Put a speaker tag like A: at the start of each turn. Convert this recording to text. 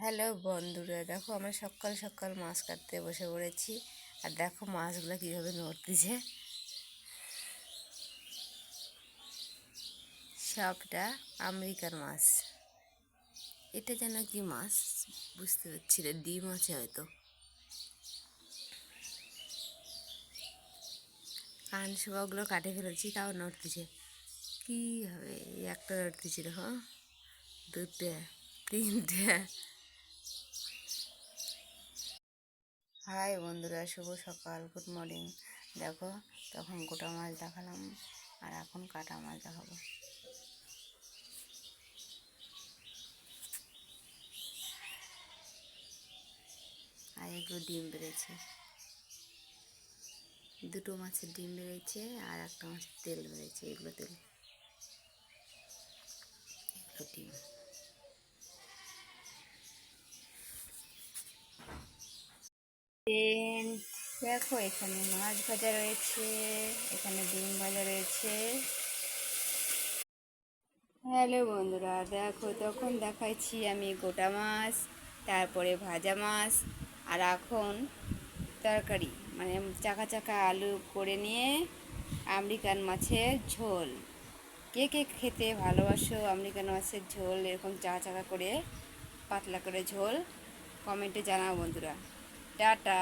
A: Hello বন্ধুরা, দেখো আমরা সকাল সকাল মাছ কাটতে বসে পড়েছি। আর দেখো মাছগুলো কীভাবে নড়তেছে। সবটা আমেরিকার মাছ। এটা যেন কি মাছ বুঝতে পারছি না, ডিম আছে হয়তো। কান শোয়াগুলো কাটে ফেলেছি, তাও নড়তেছে। কী হবে, একটা নড়তেছে, দেখো দুটো তিনটে। হাই বন্ধুরা, শুভ সকাল, গুড মর্নিং। দেখো তখন গোটা মাছ দেখালাম, আর এখন কাটা মাছ দেখাবো। আর এগুলো ডিম বেড়েছে, দুটো মাছের ডিম বেড়েছে, আর একটা মাছের তেল বেড়েছে। এগুলো তেল, এগুলো ডিম। দেখো এখানে মাছ ভাজা রয়েছে, এখানে ডিম ভাজা রয়েছে। হ্যালো বন্ধুরা, দেখো তখন দেখাইছি আমি গোটা মাছ, তারপরে ভাজা মাছ, আর এখন তরকারি, মানে চাকা চাকা আলু করে নিয়ে আমেরিকান মাছের ঝোল। কে কে খেতে ভালোবাসো আমেরিকান মাছের ঝোল, এরকম চাকা চাকা করে পাতলা করে ঝোল, কমেন্টে জানাও বন্ধুরা। টাটা।